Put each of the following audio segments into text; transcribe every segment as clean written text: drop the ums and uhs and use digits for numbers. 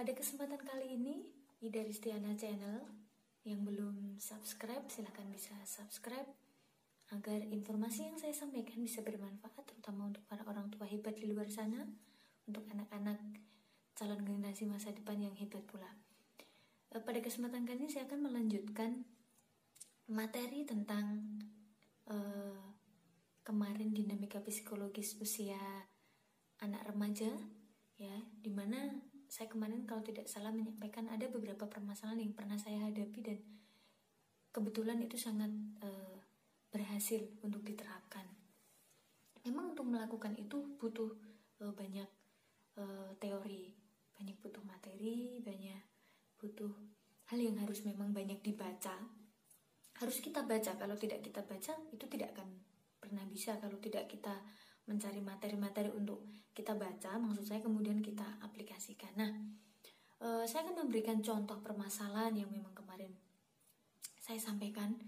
Pada kesempatan kali ini, Ida Ristiana Channel yang belum subscribe, silahkan bisa subscribe agar informasi yang saya sampaikan bisa bermanfaat, terutama untuk para orang tua hebat di luar sana, untuk anak-anak calon generasi masa depan yang hebat pula. Pada kesempatan kali ini saya akan melanjutkan materi tentang kemarin dinamika psikologis usia anak remaja, ya, dimana saya kemarin kalau tidak salah menyampaikan ada beberapa permasalahan yang pernah saya hadapi dan kebetulan itu sangat berhasil untuk diterapkan. Memang untuk melakukan itu butuh banyak teori, banyak butuh materi, banyak butuh hal yang harus memang banyak dibaca. Harus kita baca, kalau tidak kita baca itu tidak akan pernah bisa kalau tidak kita mencari materi-materi untuk kita baca, maksud saya kemudian kita aplikasikan. Nah, saya akan memberikan contoh permasalahan yang memang kemarin saya sampaikan.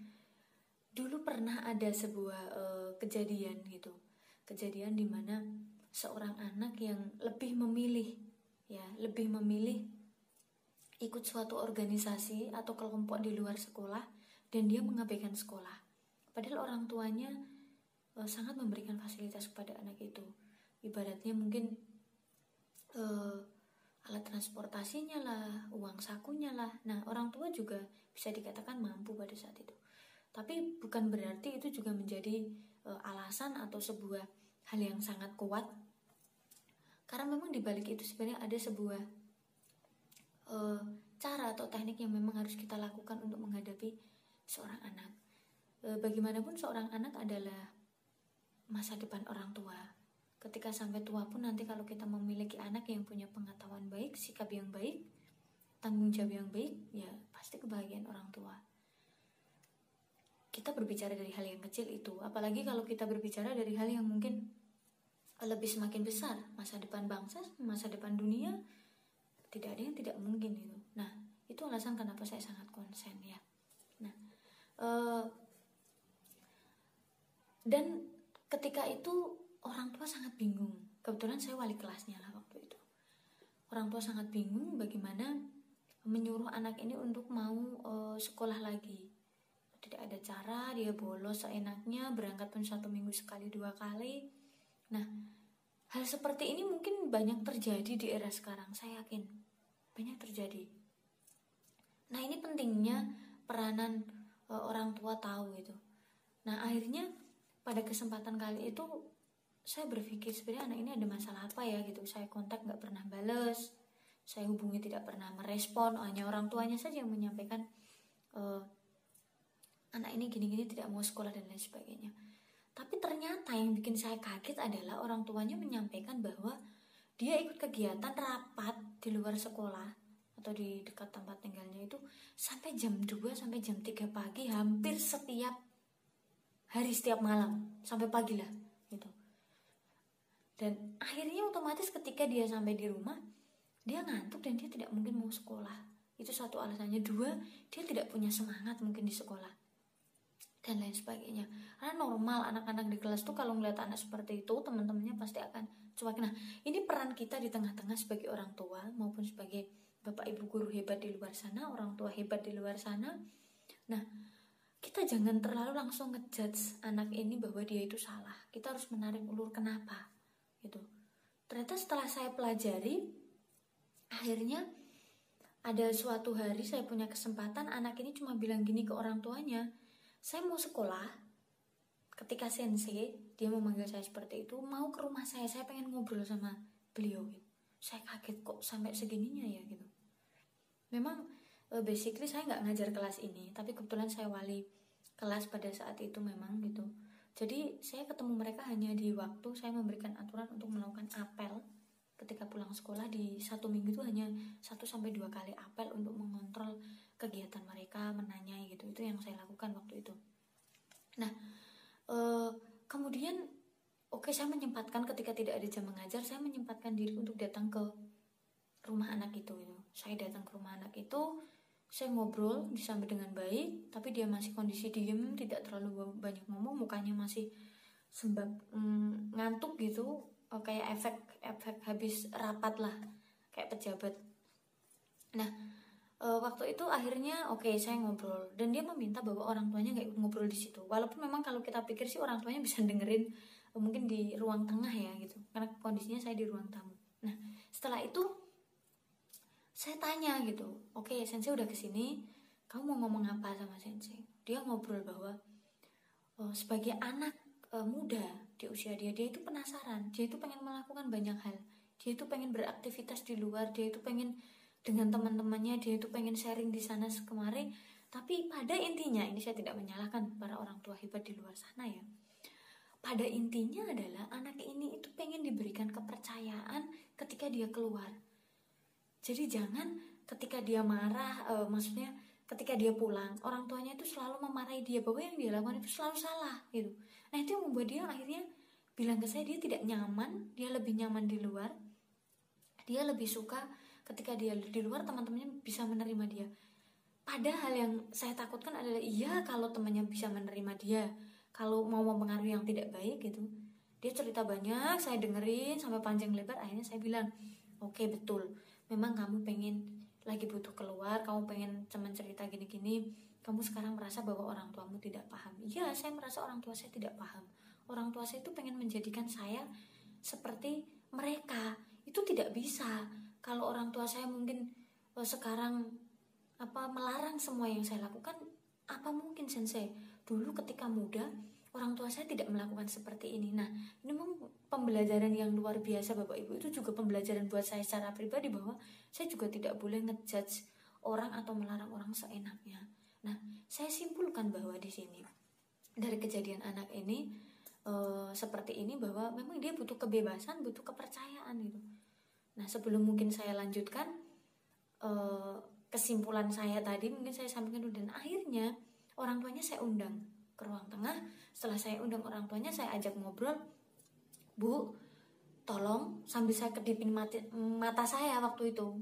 Dulu pernah ada sebuah kejadian gitu, kejadian di mana seorang anak yang lebih memilih ikut suatu organisasi atau kelompok di luar sekolah dan dia mengabaikan sekolah. Padahal orang tuanya sangat memberikan fasilitas kepada anak itu. Ibaratnya mungkin alat transportasinya lah, uang sakunya lah. Nah, orang tua juga bisa dikatakan mampu pada saat itu. Tapi bukan berarti itu juga menjadi alasan atau sebuah hal yang sangat kuat. Karena memang di balik itu sebenarnya ada sebuah cara atau teknik yang memang harus kita lakukan untuk menghadapi seorang anak. Bagaimanapun seorang anak adalah masa depan orang tua. Ketika sampai tua pun nanti kalau kita memiliki anak yang punya pengetahuan baik, sikap yang baik, tanggung jawab yang baik, ya pasti kebahagiaan orang tua. Kita berbicara dari hal yang kecil itu, apalagi kalau kita berbicara dari hal yang mungkin lebih semakin besar, masa depan bangsa, masa depan dunia, tidak ada yang tidak mungkin itu. Nah, itu alasan kenapa saya sangat konsen ya. Nah, dan ketika itu orang tua sangat bingung. Kebetulan saya wali kelasnya lah waktu itu. Orang tua sangat bingung bagaimana menyuruh anak ini untuk mau sekolah lagi. Tidak ada cara, dia bolos seenaknya, berangkat pun 1 minggu sekali 2 kali. Nah, hal seperti ini mungkin banyak terjadi di era sekarang, saya yakin banyak terjadi. Nah, ini pentingnya peranan orang tua tahu itu. Nah, akhirnya pada kesempatan kali itu saya berpikir sebenarnya anak ini ada masalah apa ya gitu. Saya kontak gak pernah bales, saya hubungi tidak pernah merespon, hanya orang tuanya saja yang menyampaikan anak ini gini-gini tidak mau sekolah dan lain sebagainya. Tapi ternyata yang bikin saya kaget adalah orang tuanya menyampaikan bahwa dia ikut kegiatan rapat di luar sekolah atau di dekat tempat tinggalnya itu sampai jam 2 sampai jam 3 pagi, hampir setiap hari, setiap malam sampai pagi lah gitu. Dan akhirnya otomatis ketika dia sampai di rumah dia ngantuk dan dia tidak mungkin mau sekolah. Itu satu alasannya. 2, dia tidak punya semangat mungkin di sekolah dan lain sebagainya. Karena normal anak-anak di kelas tuh kalau ngeliat anak seperti itu teman-temannya pasti akan cuek. Nah, ini peran kita di tengah-tengah sebagai orang tua maupun sebagai bapak ibu guru hebat di luar sana, orang tua hebat di luar sana. Nah, kita jangan terlalu langsung ngejudge anak ini bahwa dia itu salah. Kita harus menarik ulur kenapa gitu. Ternyata setelah saya pelajari, akhirnya ada suatu hari saya punya kesempatan, anak ini cuma bilang gini ke orang tuanya, saya mau sekolah. Ketika sensei, dia memanggil saya seperti itu, mau ke rumah saya pengen ngobrol sama beliau gitu. Saya kaget kok sampai segininya ya gitu. Memang basically saya nggak ngajar kelas ini, tapi kebetulan saya wali kelas pada saat itu memang gitu. Jadi saya ketemu mereka hanya di waktu saya memberikan aturan untuk melakukan apel ketika pulang sekolah di 1 minggu itu hanya 1-2 kali apel untuk mengontrol kegiatan mereka, menanyai gitu. Itu yang saya lakukan waktu itu. Nah, kemudian saya menyempatkan ketika tidak ada jam mengajar, saya menyempatkan diri untuk datang ke rumah anak itu gitu. Saya datang ke rumah anak itu, saya ngobrol, disambut dengan baik, tapi dia masih kondisi diem, tidak terlalu banyak ngomong, mukanya masih ngantuk gitu, kayak efek habis rapat lah, kayak pejabat Nah, waktu itu akhirnya oke, saya ngobrol dan dia meminta bahwa orang tuanya nggak ikut ngobrol di situ. Walaupun memang kalau kita pikir sih orang tuanya bisa dengerin mungkin di ruang tengah ya gitu, karena kondisinya saya di ruang tamu. Nah, setelah itu saya tanya gitu, oke sensei udah kesini, kamu mau ngomong apa sama sensei? Dia ngobrol bahwa sebagai anak muda di usia dia itu penasaran, dia itu pengen melakukan banyak hal, dia itu pengen beraktivitas di luar, dia itu pengen dengan teman-temannya, dia itu pengen sharing di sana kemari. Tapi pada intinya, ini saya tidak menyalahkan para orang tua hebat di luar sana ya, pada intinya adalah anak ini itu pengen diberikan kepercayaan ketika dia keluar. Jadi jangan ketika dia marah, maksudnya ketika dia pulang, orang tuanya itu selalu memarahi dia bahwa yang dia lakukan itu selalu salah gitu. Nah itu yang membuat dia akhirnya bilang ke saya dia tidak nyaman, dia lebih nyaman di luar, dia lebih suka ketika dia di luar teman-temannya bisa menerima dia. Padahal yang saya takutkan adalah iya kalau temannya bisa menerima dia, kalau mau mempengaruhi yang tidak baik gitu. Dia cerita banyak, saya dengerin sampai panjang lebar, akhirnya saya bilang, oke, betul, memang kamu pengen lagi butuh keluar, kamu pengen teman cerita gini-gini, kamu sekarang merasa bahwa orang tuamu tidak paham. Iya, saya merasa orang tua saya tidak paham. Orang tua saya itu pengen menjadikan saya seperti mereka. Itu tidak bisa. Kalau orang tua saya mungkin sekarang melarang semua yang saya lakukan, apa mungkin sensei? Dulu ketika muda, orang tua saya tidak melakukan seperti ini. Nah, ini memang pembelajaran yang luar biasa Bapak Ibu. Itu juga pembelajaran buat saya secara pribadi bahwa saya juga tidak boleh ngejudge orang atau melarang orang seenaknya. Nah, saya simpulkan bahwa di sini dari kejadian anak ini seperti ini bahwa memang dia butuh kebebasan, butuh kepercayaan gitu. Nah, sebelum mungkin saya lanjutkan kesimpulan saya tadi, mungkin saya sampaikan dulu. Dan akhirnya orang tuanya saya undang ke ruang tengah. Setelah saya undang orang tuanya, saya ajak ngobrol, Bu, tolong, sambil saya kedipin mata saya waktu itu,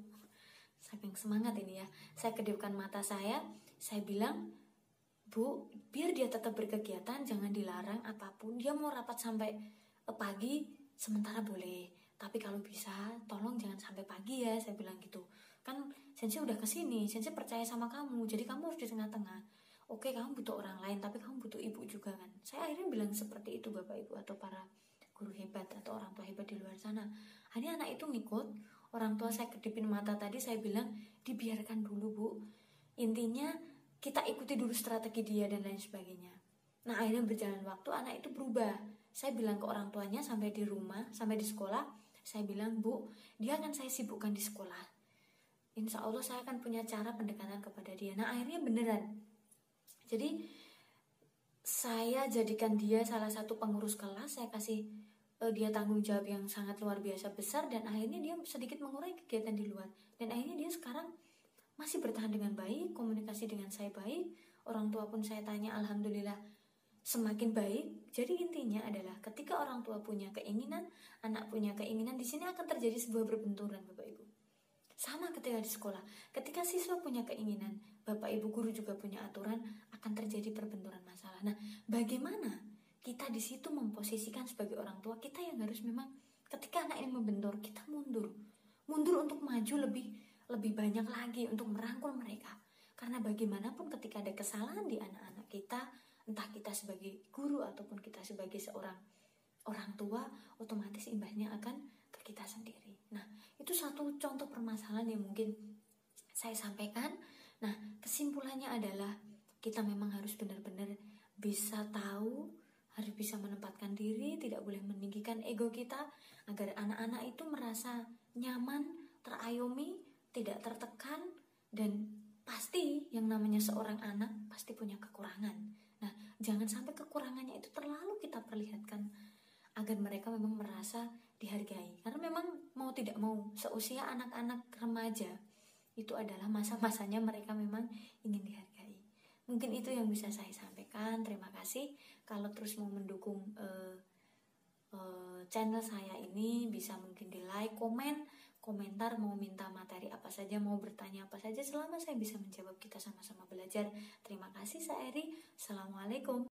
saking semangat ini ya, saya kedipkan mata saya bilang, Bu, biar dia tetap berkegiatan, jangan dilarang apapun. Dia mau rapat sampai pagi sementara boleh, tapi kalau bisa tolong jangan sampai pagi ya, saya bilang gitu. Kan sensei udah kesini, sensei percaya sama kamu, jadi kamu harus di tengah-tengah. Oke, kamu butuh orang lain, tapi kamu butuh ibu juga kan. Saya akhirnya bilang seperti itu Bapak Ibu atau para guru hebat atau orang tua hebat di luar sana. Akhirnya anak itu ngikut. Orang tua saya kedipin mata tadi, saya bilang dibiarkan dulu Bu, intinya kita ikuti dulu strategi dia dan lain sebagainya. Nah akhirnya berjalan waktu, anak itu berubah. Saya bilang ke orang tuanya sampai di rumah, sampai di sekolah, saya bilang, Bu, dia akan saya sibukkan di sekolah, insya Allah saya akan punya cara pendekatan kepada dia. Nah akhirnya beneran, jadi saya jadikan dia salah satu pengurus kelas, saya kasih dia tanggung jawab yang sangat luar biasa besar, dan akhirnya dia sedikit mengurangi kegiatan di luar. Dan akhirnya dia sekarang masih bertahan dengan baik, komunikasi dengan saya baik, orang tua pun saya tanya alhamdulillah semakin baik. Jadi intinya adalah ketika orang tua punya keinginan, anak punya keinginan, di sini akan terjadi sebuah berbenturan Bapak Ibu. Sama ketika di sekolah, ketika siswa punya keinginan, Bapak Ibu guru juga punya aturan, akan terjadi perbenturan masalah. Nah, bagaimana kita di situ memposisikan sebagai orang tua, kita yang harus memang ketika anak ini membentur, kita mundur untuk maju lebih banyak lagi untuk merangkul mereka. Karena bagaimanapun ketika ada kesalahan di anak-anak kita, entah kita sebagai guru ataupun kita sebagai seorang orang tua, otomatis imbasnya akan ke kita sendiri. Nah, itu satu contoh permasalahan yang mungkin saya sampaikan. Nah, kesimpulannya adalah kita memang harus benar-benar bisa tahu, harus bisa menempatkan diri, tidak boleh meninggikan ego kita, agar anak-anak itu merasa nyaman, terayomi, tidak tertekan. Dan pasti yang namanya seorang anak pasti punya kekurangan. Nah, jangan sampai kekurangannya itu terlalu kita perlihatkan, agar mereka memang merasa dihargai. Karena memang mau tidak mau, seusia anak-anak remaja itu adalah masa-masanya mereka memang ingin dihargai. Mungkin itu yang bisa saya sampaikan. Terima kasih. Kalau terus mau mendukung channel saya ini, bisa mungkin di like, komentar, mau minta materi apa saja, mau bertanya apa saja, selama saya bisa menjawab, kita sama-sama belajar. Terima kasih, saya Eri. Assalamualaikum.